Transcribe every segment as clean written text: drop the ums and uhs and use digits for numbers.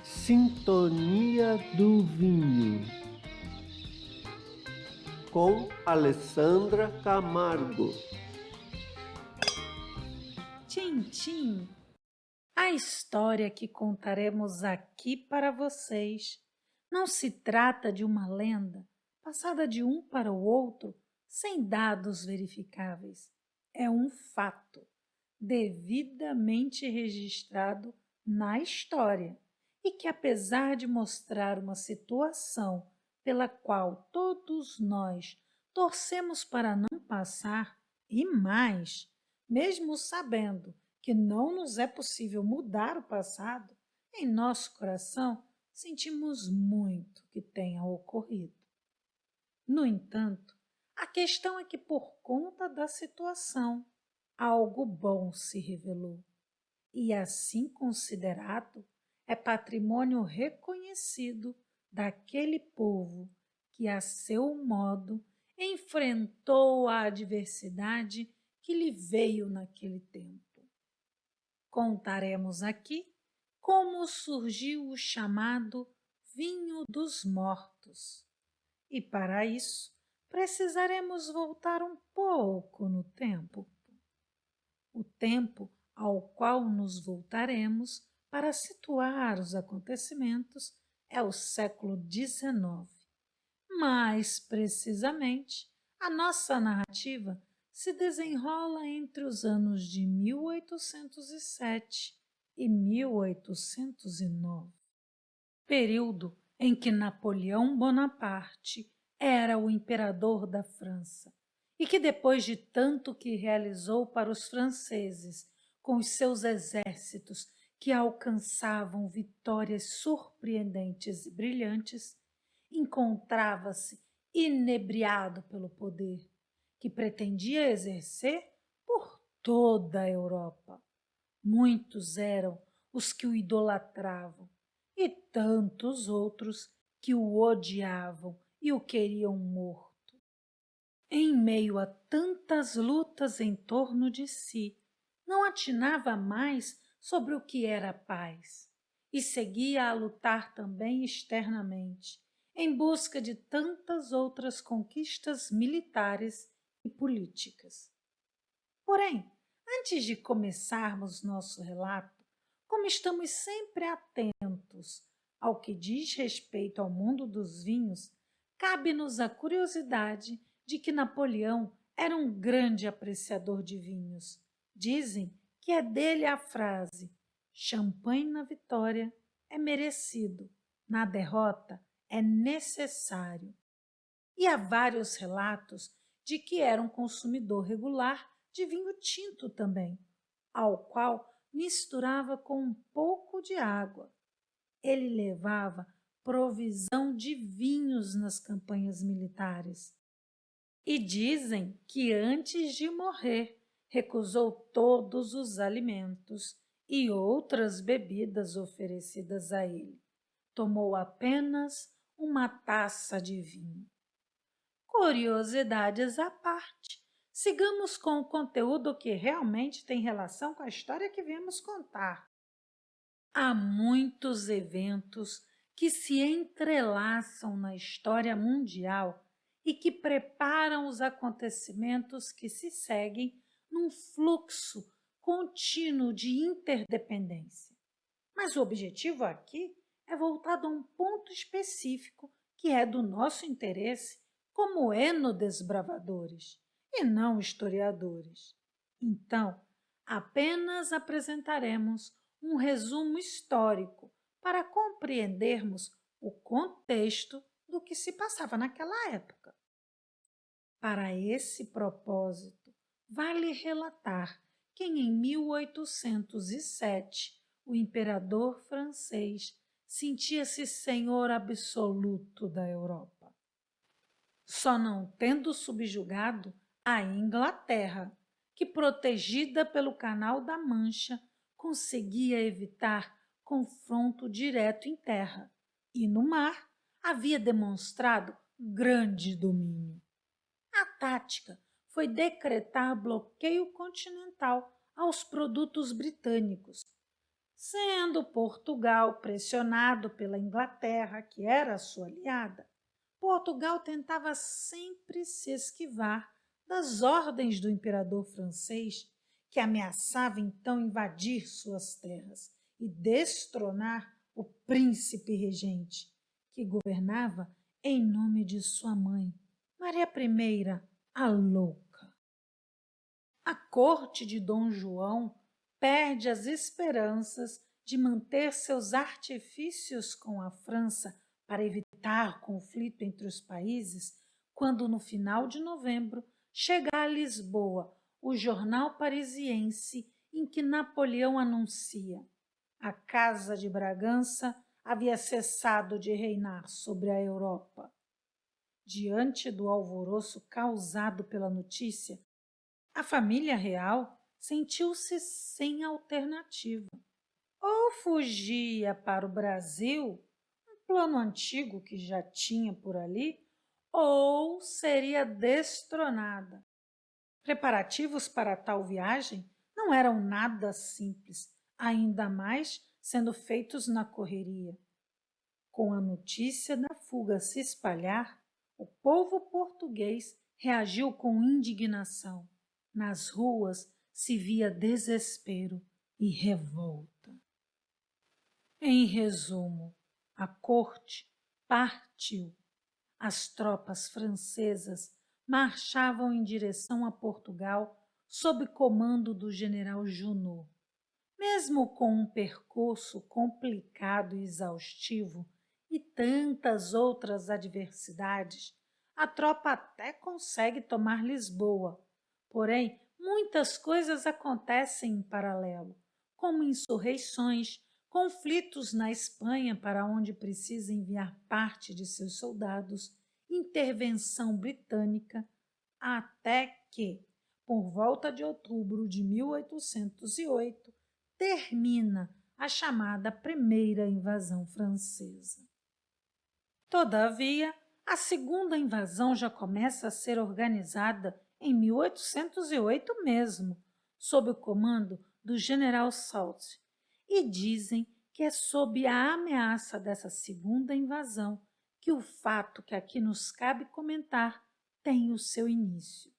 Sintonia do Vinho, com Alessandra Camargo. Tchim, a história que contaremos aqui para vocês não se trata de uma lenda passada de um para o outro sem dados verificáveis. É um fato devidamente registrado na história e que, apesar de mostrar uma situação pela qual todos nós torcemos para não passar, e mais, mesmo sabendo que não nos é possível mudar o passado, em nosso coração sentimos muito que tenha ocorrido. No entanto, a questão é que, por conta da situação, algo bom se revelou e, assim considerado, é patrimônio reconhecido daquele povo que, a seu modo, enfrentou a adversidade que lhe veio naquele tempo. Contaremos aqui como surgiu o chamado vinho dos mortos. E para isso, precisaremos voltar um pouco no tempo. O tempo ao qual nos voltaremos para situar os acontecimentos é o século XIX. Mais precisamente, a nossa narrativa se desenrola entre os anos de 1807 e 1809, período em que Napoleão Bonaparte era o imperador da França e que, depois de tanto que realizou para os franceses com os seus exércitos que alcançavam vitórias surpreendentes e brilhantes, encontrava-se inebriado pelo poder que pretendia exercer por toda a Europa. Muitos eram os que o idolatravam e tantos outros que o odiavam e o queriam morto. Em meio a tantas lutas em torno de si, não atinava mais sobre o que era paz e seguia a lutar também externamente, em busca de tantas outras conquistas militares e políticas. Porém, antes de começarmos nosso relato, como estamos sempre atentos ao que diz respeito ao mundo dos vinhos, cabe-nos a curiosidade de que Napoleão era um grande apreciador de vinhos. Dizem que é dele a frase: champanhe na vitória é merecido, na derrota é necessário. E há vários relatos de que era um consumidor regular de vinho tinto também, ao qual misturava com um pouco de água. Ele levava provisão de vinhos nas campanhas militares. E dizem que, antes de morrer, recusou todos os alimentos e outras bebidas oferecidas a ele. Tomou apenas uma taça de vinho. Curiosidades à parte, sigamos com o conteúdo que realmente tem relação com a história que viemos contar. Há muitos eventos que se entrelaçam na história mundial e que preparam os acontecimentos que se seguem num fluxo contínuo de interdependência. Mas o objetivo aqui é voltado a um ponto específico que é do nosso interesse como enodesbravadores e não historiadores. Então, apenas apresentaremos um resumo histórico para compreendermos o contexto do que se passava naquela época. Para esse propósito, vale relatar que em 1807 o imperador francês sentia-se senhor absoluto da Europa, só não tendo subjugado a Inglaterra, que, protegida pelo Canal da Mancha, conseguia evitar confronto direto em terra e no mar havia demonstrado grande domínio. A tática foi decretar bloqueio continental aos produtos britânicos, Sendo Portugal pressionado pela Inglaterra, que era sua aliada, Portugal tentava sempre se esquivar das ordens do imperador francês, que ameaçava então invadir suas terras e destronar o príncipe regente, que governava em nome de sua mãe, Maria I, a Louca. A corte de Dom João perde as esperanças de manter seus artifícios com a França para evitar conflito entre os países, quando no final de novembro chega a Lisboa o jornal parisiense em que Napoleão anuncia: a Casa de Bragança havia cessado de reinar sobre a Europa. Diante do alvoroço causado pela notícia, a família real sentiu-se sem alternativa. Ou fugia para o Brasil, um plano antigo que já tinha por ali, ou seria destronada. Preparativos para tal viagem não eram nada simples, ainda mais sendo feitos na correria. Com a notícia da fuga se espalhar, o povo português reagiu com indignação. Nas ruas se via desespero e revolta. Em resumo, a corte partiu. As tropas francesas marchavam em direção a Portugal sob comando do general Junot. Mesmo com um percurso complicado e exaustivo e tantas outras adversidades, a tropa até consegue tomar Lisboa. Porém, muitas coisas acontecem em paralelo, como insurreições, conflitos na Espanha para onde precisa enviar parte de seus soldados, intervenção britânica, até que, por volta de outubro de 1808, termina a chamada Primeira Invasão Francesa. Todavia, a segunda invasão já começa a ser organizada em 1808 mesmo, sob o comando do general Soult, e dizem que é sob a ameaça dessa segunda invasão que o fato que aqui nos cabe comentar tem o seu início.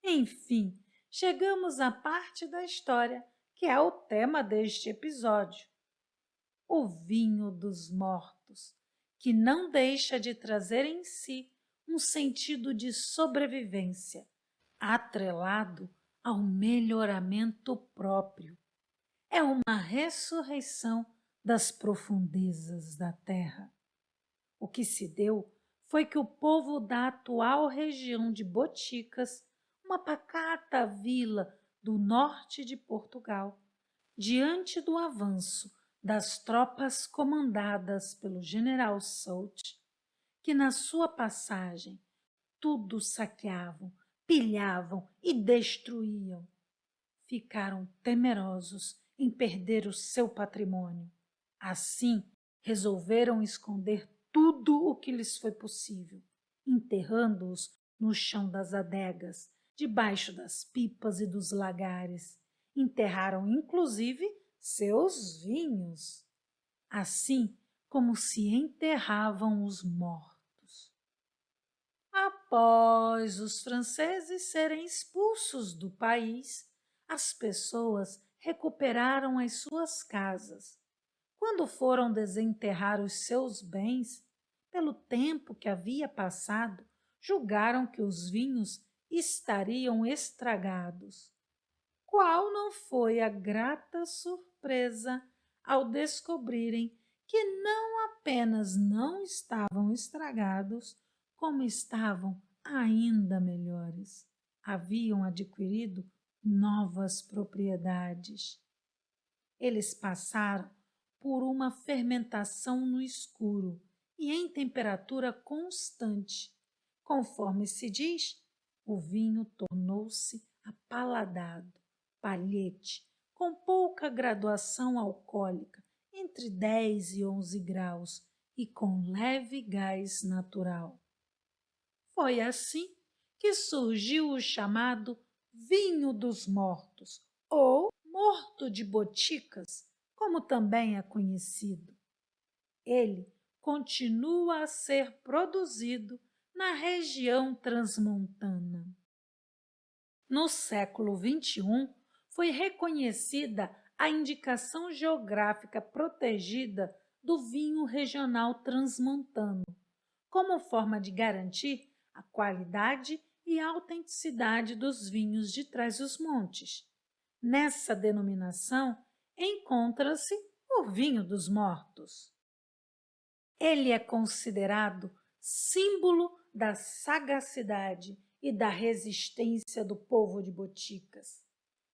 Enfim, chegamos à parte da história que é o tema deste episódio, o vinho dos mortos, que não deixa de trazer em si um sentido de sobrevivência, atrelado ao melhoramento próprio. É uma ressurreição das profundezas da terra. O que se deu foi que o povo da atual região de Boticas, uma pacata vila do norte de Portugal, diante do avanço das tropas comandadas pelo general Soult, que na sua passagem tudo saqueavam, pilhavam e destruíam, ficaram temerosos em perder o seu patrimônio. Assim, resolveram esconder tudo o que lhes foi possível, enterrando-os no chão das adegas, debaixo das pipas e dos lagares. Enterraram, inclusive, seus vinhos, assim como se enterravam os mortos. Após os franceses serem expulsos do país, as pessoas recuperaram as suas casas. Quando foram desenterrar os seus bens, pelo tempo que havia passado, julgaram que os vinhos estariam estragados. Qual não foi a grata surpresa ao descobrirem que não apenas não estavam estragados, como estavam ainda melhores. Haviam adquirido novas propriedades. Eles passaram por uma fermentação no escuro e em temperatura constante. Conforme se diz, o vinho tornou-se apaladado, palhete, com pouca graduação alcoólica, entre 10 e 11 graus, e com leve gás natural. Foi assim que surgiu o chamado vinho dos mortos, ou morto de Boticas, como também é conhecido. Ele continua a ser produzido na região transmontana. No século XXI, foi reconhecida a indicação geográfica protegida do vinho regional transmontano, como forma de garantir a qualidade e a autenticidade dos vinhos de Trás-os-Montes. Nessa denominação, encontra-se o vinho dos mortos. Ele é considerado símbolo da sagacidade e da resistência do povo de Boticas.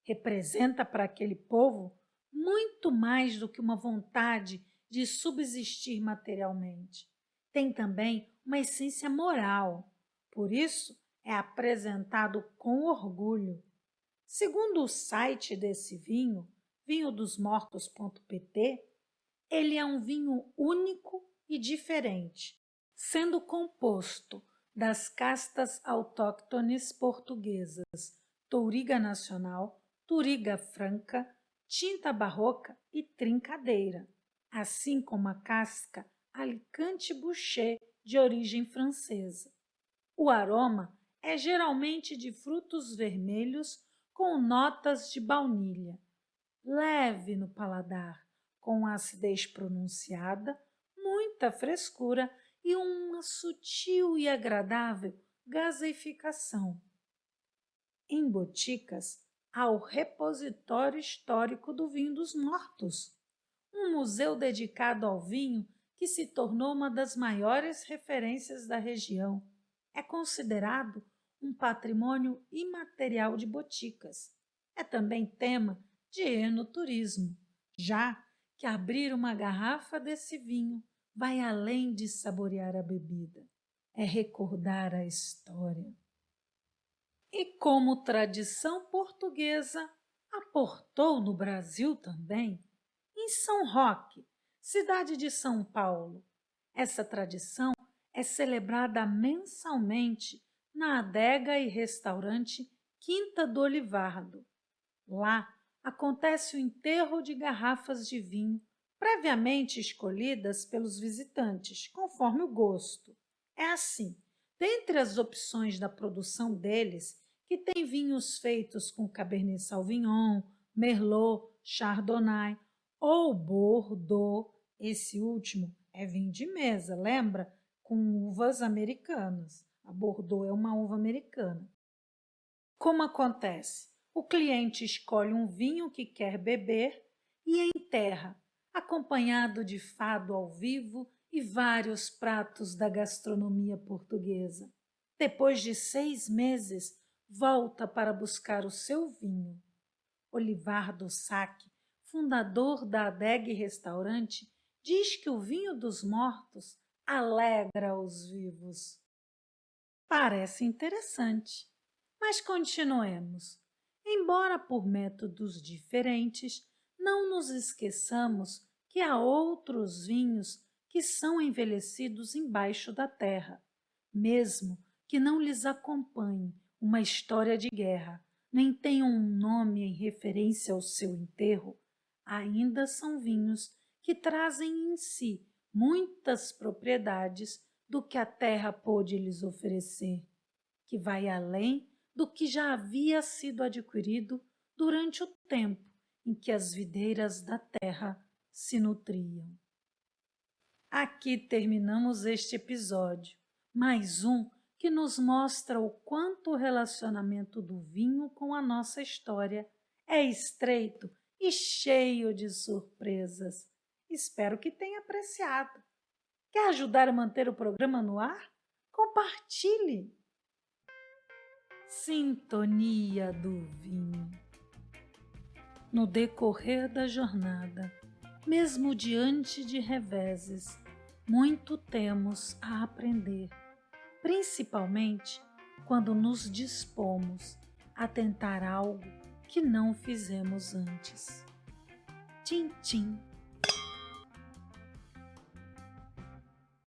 Representa para aquele povo muito mais do que uma vontade de subsistir materialmente. Tem também uma essência moral, por isso é apresentado com orgulho. Segundo o site desse vinho, vinhodosmortos.pt, ele é um vinho único e diferente, sendo composto das castas autóctones portuguesas Touriga Nacional, Touriga Franca, Tinta Barroca e Trincadeira, assim como a casca Alicante Bouschet, de origem francesa. O aroma é geralmente de frutos vermelhos com notas de baunilha, leve no paladar, com acidez pronunciada, muita frescura e uma sutil e agradável gaseificação. Em Boticas, há o Repositório Histórico do Vinho dos Mortos, um museu dedicado ao vinho que se tornou uma das maiores referências da região. É considerado um patrimônio imaterial de Boticas. É também tema de enoturismo, já que abrir uma garrafa desse vinho vai além de saborear a bebida, é recordar a história. E como tradição portuguesa, aportou no Brasil também, em São Roque, cidade de São Paulo. Essa tradição é celebrada mensalmente na adega e restaurante Quinta do Olivardo. Lá acontece o enterro de garrafas de vinho previamente escolhidas pelos visitantes, conforme o gosto. É assim, dentre as opções da produção deles, que tem vinhos feitos com Cabernet Sauvignon, Merlot, Chardonnay ou Bordeaux, esse último é vinho de mesa, lembra? Com uvas americanas. A Bordeaux é uma uva americana. Como acontece? O cliente escolhe um vinho que quer beber e enterra, acompanhado de fado ao vivo e vários pratos da gastronomia portuguesa. Depois de 6 meses, volta para buscar o seu vinho. Olivardo Sacchi, fundador da adega e restaurante, diz que o vinho dos mortos alegra os vivos. Parece interessante, mas continuemos. Embora por métodos diferentes, não nos esqueçamos que há outros vinhos que são envelhecidos embaixo da terra, mesmo que não lhes acompanhe uma história de guerra, nem tenham um nome em referência ao seu enterro, ainda são vinhos que trazem em si muitas propriedades do que a terra pôde lhes oferecer, que vai além do que já havia sido adquirido durante o tempo em que as videiras da terra se nutriam. Aqui terminamos este episódio, mais um que nos mostra o quanto o relacionamento do vinho com a nossa história é estreito e cheio de surpresas. Espero que tenha apreciado. Quer ajudar a manter o programa no ar? Compartilhe! Sintonia do vinho. No decorrer da jornada, mesmo diante de reveses, muito temos a aprender, principalmente quando nos dispomos a tentar algo que não fizemos antes. Tchim, tchim.